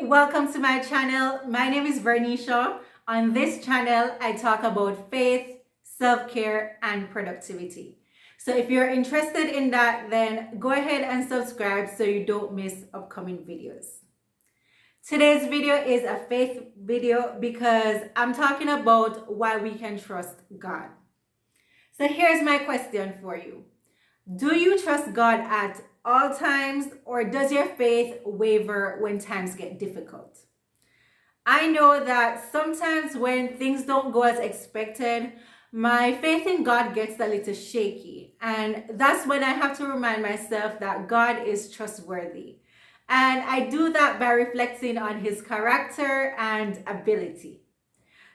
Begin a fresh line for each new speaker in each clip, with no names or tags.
welcome to my channel. My name is Vernisha. On this channel, I talk about faith, self-care, and productivity. So if you're interested in that, then go ahead and subscribe so you don't miss upcoming videos. Today's video is a faith video because I'm talking about why we can trust God. So here's my question for you. Do you trust God at all times, or does your faith waver when times get difficult? I know that sometimes when things don't go as expected, my faith in God gets a little shaky. And that's when I have to remind myself that God is trustworthy. And I do that by reflecting on his character and ability.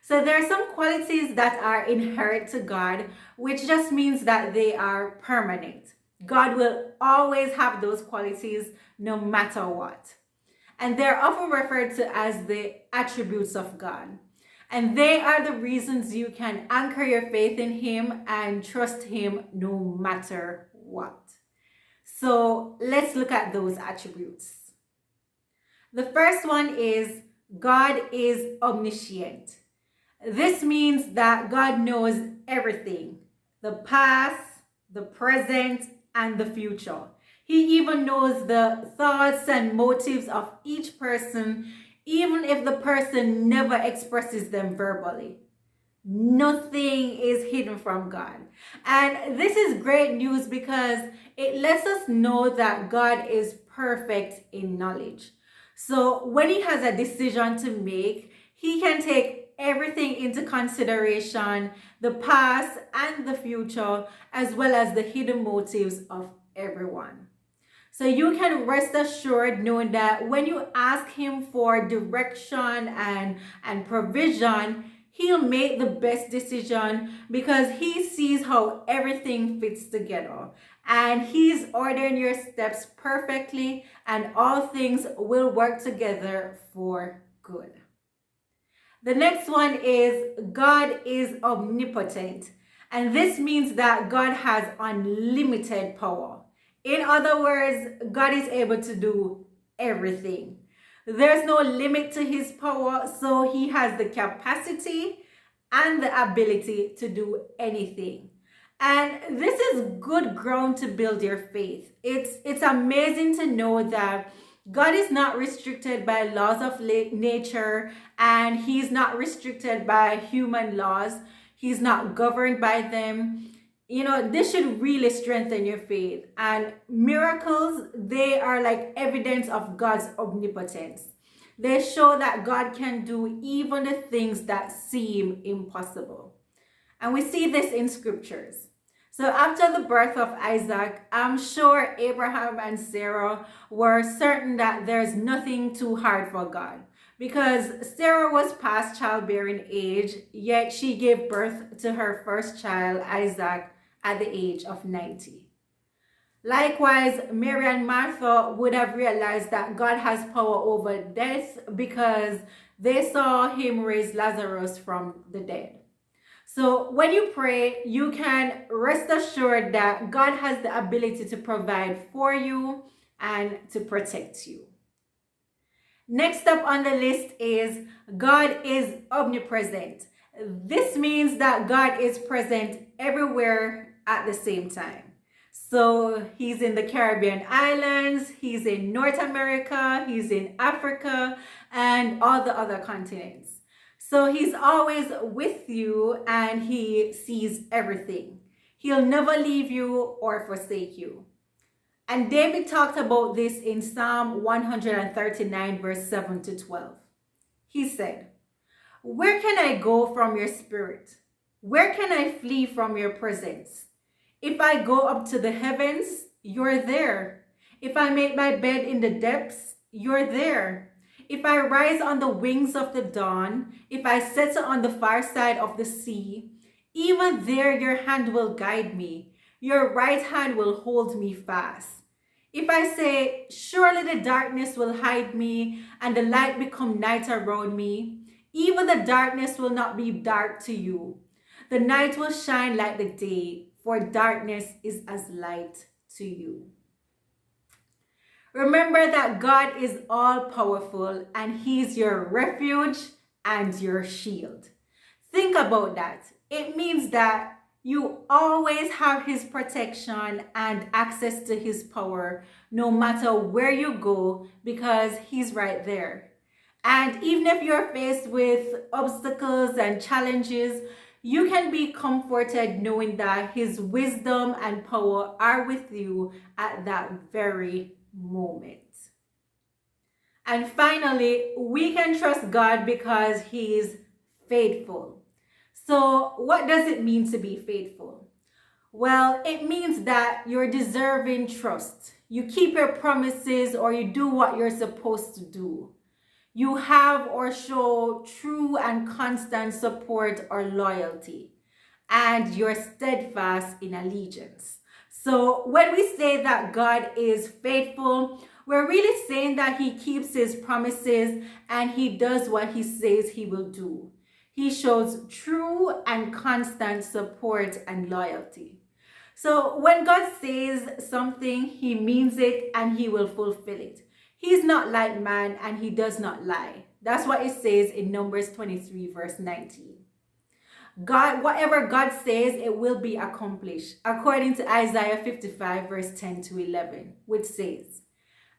So there are some qualities that are inherent to God, which just means that they are permanent. God will always have those qualities no matter what. And they're often referred to as the attributes of God. And they are the reasons you can anchor your faith in him and trust him no matter what. So let's look at those attributes. The first one is God is omniscient. This means that God knows everything, the past, the present, and the future. He even knows the thoughts and motives of each person, even if the person never expresses them verbally. Nothing is hidden from God. And this is great news because it lets us know that God is perfect in knowledge. So when he has a decision to make, he can take everything into consideration, the past and the future, as well as the hidden motives of everyone. So you can rest assured knowing that when you ask him for direction and provision, he'll make the best decision because he sees how everything fits together. And he's ordering your steps perfectly, and all things will work together for good. The next one is God is omnipotent. And this means that God has unlimited power. In other words, God is able to do everything. There's no limit to his power, so he has the capacity and the ability to do anything. And this is good ground to build your faith. It's amazing to know that God is not restricted by laws of nature, and he's not restricted by human laws. He's not governed by them. This should really strengthen your faith. And miracles, they are like evidence of God's omnipotence. They show that God can do even the things that seem impossible. And we see this in scriptures. So after the birth of Isaac, I'm sure Abraham and Sarah were certain that there's nothing too hard for God, because Sarah was past childbearing age, yet she gave birth to her first child, Isaac, at the age of 90. Likewise, Mary and Martha would have realized that God has power over death because they saw him raise Lazarus from the dead. So when you pray, you can rest assured that God has the ability to provide for you and to protect you. Next up on the list is God is omnipresent. This means that God is present everywhere at the same time. So he's in the Caribbean islands, he's in North America, he's in Africa, and all the other continents. So he's always with you and he sees everything. He'll never leave you or forsake you. And David talked about this in Psalm 139, verse 7 to 12. He said, "Where can I go from your spirit? Where can I flee from your presence? If I go up to the heavens, you're there. If I make my bed in the depths, you're there. If I rise on the wings of the dawn, if I settle on the far side of the sea, even there your hand will guide me. Your right hand will hold me fast. If I say, surely the darkness will hide me and the light become night around me, even the darkness will not be dark to you. The night will shine like the day, for darkness is as light to you." Remember that God is all powerful and He's your refuge and your shield. Think about that. It means that you always have His protection and access to His power no matter where you go, because He's right there. And even if you're faced with obstacles and challenges, you can be comforted knowing that His wisdom and power are with you at that very moment. And finally, we can trust God because He is faithful. So, what does it mean to be faithful? Well, it means that you're deserving trust. You keep your promises, or you do what you're supposed to do. You have or show true and constant support or loyalty, and you're steadfast in allegiance. So when we say that God is faithful, we're really saying that He keeps His promises and He does what He says He will do. He shows true and constant support and loyalty. So when God says something, He means it and He will fulfill it. He's not like man and He does not lie. That's what it says in Numbers 23 verse 19. God, whatever God says, it will be accomplished, according to Isaiah 55 verse 10 to 11, which says,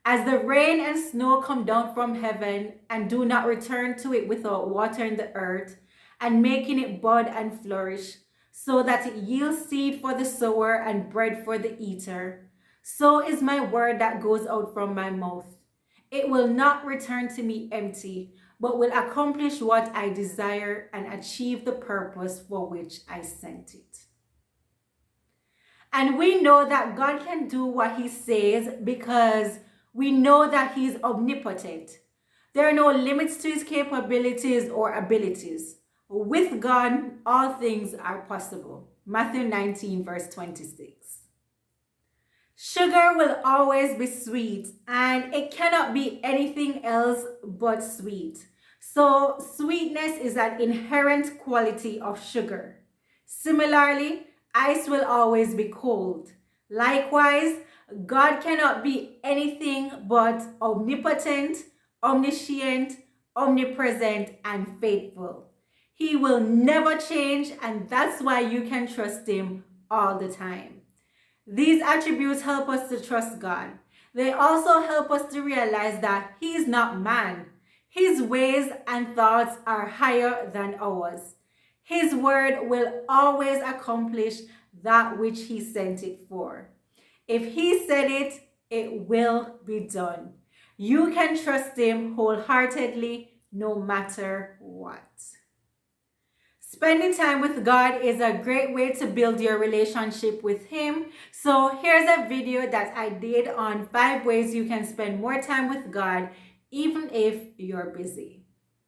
"As the rain and snow come down from heaven and do not return to it without watering the earth and making it bud and flourish, so that it yields seed for the sower and bread for the eater, so is my word that goes out from my mouth. It will not return to me empty, but will accomplish what I desire and achieve the purpose for which I sent it." And we know that God can do what He says because we know that He's omnipotent. There are no limits to His capabilities or abilities. With God, all things are possible. Matthew 19 verse 26. Sugar will always be sweet, and it cannot be anything else but sweet. So sweetness is an inherent quality of sugar. Similarly, ice will always be cold. Likewise, God cannot be anything but omnipotent, omniscient, omnipresent, and faithful. He will never change, and that's why you can trust Him all the time. These attributes help us to trust God. They also help us to realize that He is not man. His ways and thoughts are higher than ours. His word will always accomplish that which He sent it for. If He said it, it will be done. You can trust Him wholeheartedly, no matter what. Spending time with God is a great way to build your relationship with Him. So here's a video that I did on 5 ways you can spend more time with God even if you're busy.